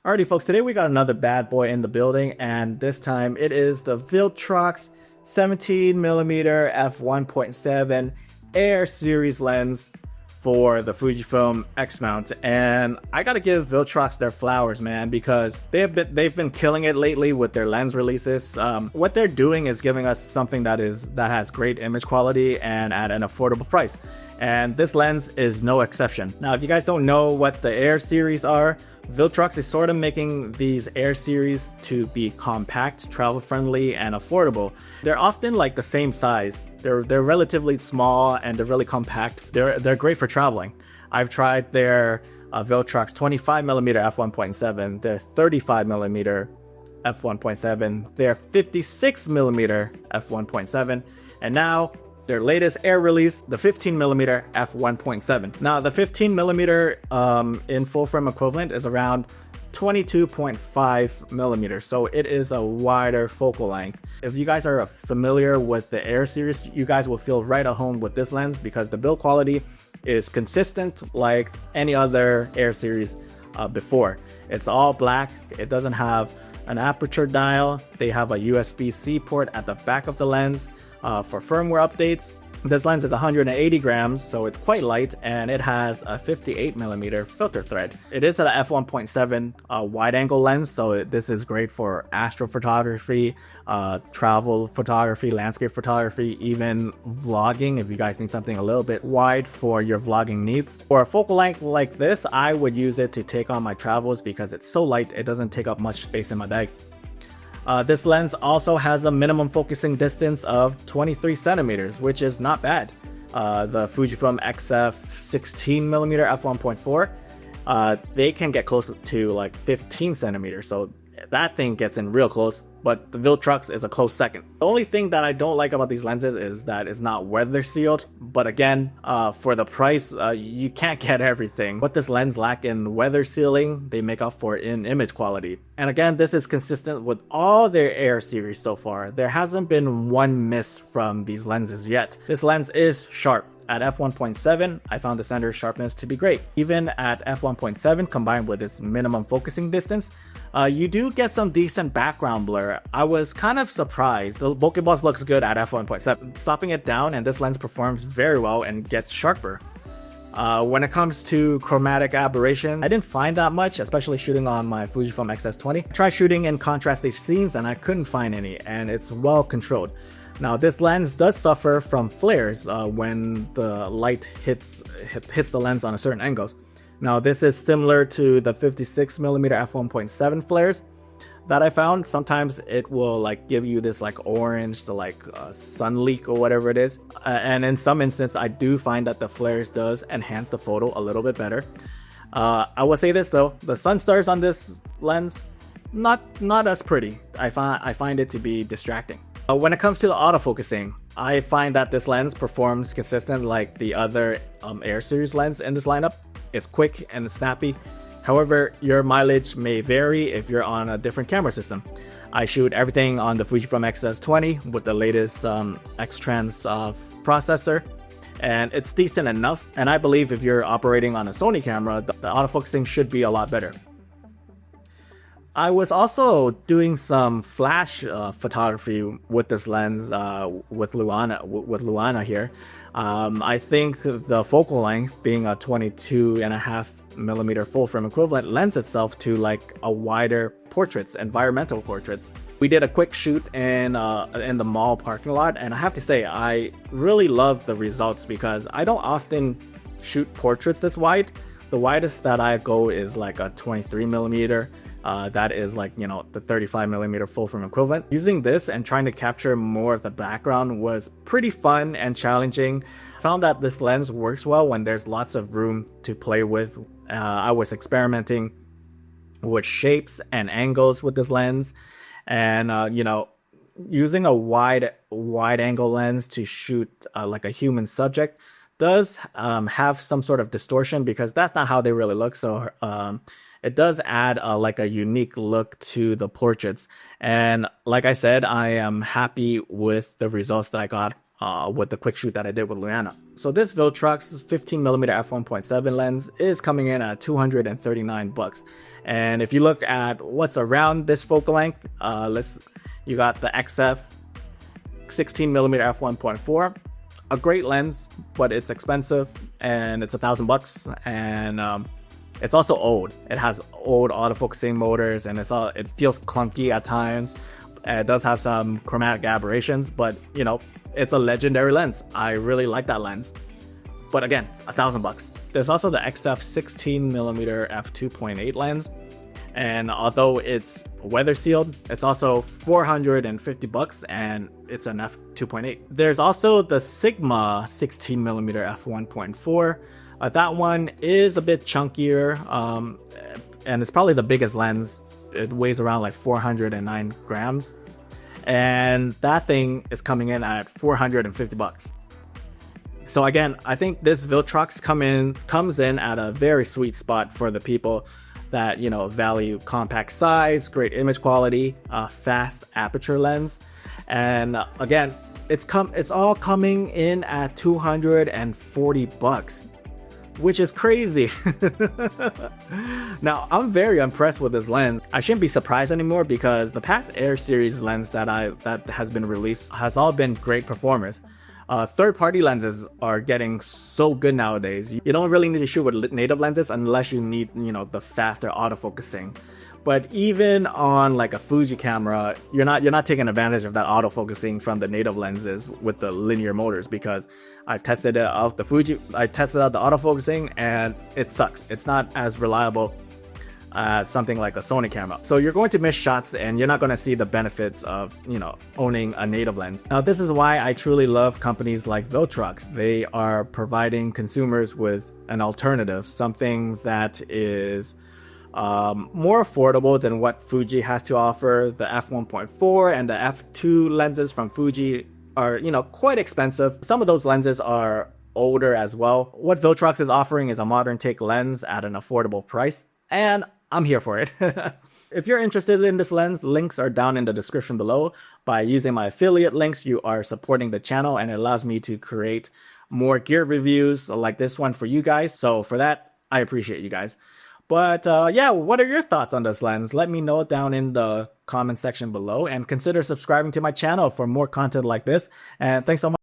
Alrighty folks, today we got another bad boy in the building, and this time it is the Viltrox 17mm F1.7 Air series lens for the Fujifilm X mount. And I gotta give Viltrox their flowers, man, because they've been killing it lately with their lens releases. What they're doing is giving us something that has great image quality and at an affordable price. And this lens is no exception. Now, if you guys don't know what the Air series are, Viltrox is sort of making these Air series to be compact, travel friendly, and affordable. They're often like the same size. They're relatively small and they're really compact. They're great for traveling. I've tried their Viltrox 25mm f1.7, their 35mm f1.7, their 56mm f1.7, and now their latest Air release, the 15mm f1.7. Now, the 15mm in full frame equivalent is around 22.5 millimeters, so it is a wider focal length. If you guys are familiar with the Air series, you guys will feel right at home with this lens because the build quality is consistent like any other Air series before. It's all black. It doesn't have an aperture dial. They have a USB-C port at the back of the lens. For firmware updates, this lens is 180 grams, so it's quite light, and it has a 58mm filter thread. It is an f1.7 wide-angle lens, so this is great for astrophotography, travel photography, landscape photography, even vlogging if you guys need something a little bit wide for your vlogging needs. For a focal length like this, I would use it to take on my travels because it's so light, it doesn't take up much space in my bag. This lens also has a minimum focusing distance of 23 centimeters, which is not bad. The Fujifilm XF 16mm f1.4, they can get close to like 15 centimeters, so that thing gets in real close, but the Viltrox is a close second. The only thing that I don't like about these lenses is that it's not weather sealed, but again, for the price, you can't get everything. What this lens lacks in weather sealing, they make up for in image quality. And again, this is consistent with all their Air series so far. There hasn't been one miss from these lenses yet. This lens is sharp. At f1.7, I found the center sharpness to be great. Even at f1.7, combined with its minimum focusing distance, you do get some decent background blur. I was kind of surprised. The bokeh buzz looks good at f1.7. Stopping it down, and this lens performs very well and gets sharper. When it comes to chromatic aberration, I didn't find that much, especially shooting on my Fujifilm X-S20. I tried shooting in contrasty scenes and I couldn't find any, and it's well controlled. Now, this lens does suffer from flares when the light hits the lens on a certain angles. Now, this is similar to the 56mm f1.7 flares that I found. Sometimes it will like give you this like orange to like sun leak or whatever it is. And in some instances, I do find that the flares does enhance the photo a little bit better. I will say this though, the sun stars on this lens, not as pretty. I find it to be distracting. When it comes to the autofocusing, I find that this lens performs consistent like the other Air series lens in this lineup. It's quick and snappy. However, your mileage may vary if you're on a different camera system. I shoot everything on the Fujifilm X-S20 with the latest X-Trans processor, and it's decent enough. And I believe if you're operating on a Sony camera, the autofocusing should be a lot better. I was also doing some flash photography with this lens with Luana here. I think the focal length, being a 22.5mm full frame equivalent, lends itself to like a wider portraits, environmental portraits. We did a quick shoot in the mall parking lot, and I have to say I really love the results because I don't often shoot portraits this wide. The widest that I go is like a 23mm. That is like, you know, the 35mm full frame equivalent. Using this and trying to capture more of the background was pretty fun and challenging. Found that this lens works well when there's lots of room to play with. I was experimenting with shapes and angles with this lens, and you know, using a wide angle lens to shoot like a human subject does have some sort of distortion because that's not how they really look. So it does add like a unique look to the portraits. And like I said, I am happy with the results that I got with the quick shoot that I did with Luana. So this Viltrox 15mm f1.7 lens is coming in at $239. And if you look at what's around this focal length, you got the XF 16mm F1.4, a great lens, but it's expensive and it's $1,000, and it's also old. It has old autofocusing motors, and it feels clunky at times. It does have some chromatic aberrations, but you know, it's a legendary lens. I really like that lens. But again, it's $1,000. There's also the XF 16mm F2.8 lens, and although it's weather sealed, it's also $450 and it's an f2.8. There's also the Sigma 16mm f1.4. That one is a bit chunkier, and it's probably the biggest lens. It weighs around like 409 grams, and that thing is coming in at $450. So again, I think this Viltrox comes in at a very sweet spot for the people that, you know, value compact size, great image quality, fast aperture lens. And again, it's all coming in at $240, which is crazy. Now, I'm very impressed with this lens. I shouldn't be surprised anymore because the past Air series lens that has been released has all been great performers. Third-party lenses are getting so good nowadays. You don't really need to shoot with native lenses unless you need, you know, the faster autofocusing. But even on like a Fuji camera, you're not taking advantage of that autofocusing from the native lenses with the linear motors, because I've tested it out the autofocusing and it sucks. It's not as reliable as something like a Sony camera. So you're going to miss shots and you're not going to see the benefits of, you know, owning a native lens. Now, this is why I truly love companies like Viltrox. They are providing consumers with an alternative, something that is more affordable than what Fuji has to offer. The f1.4 and the f2 lenses from Fuji are, you know, quite expensive. Some of those lenses are older as well. What Viltrox is offering is a modern take lens at an affordable price, and I'm here for it. If you're interested in this lens, links are down in the description below. By using my affiliate links, you are supporting the channel and it allows me to create more gear reviews like this one for you guys. So for that, I appreciate you guys. But yeah, what are your thoughts on this lens? Let me know down in the comment section below, and consider subscribing to my channel for more content like this. And thanks so much.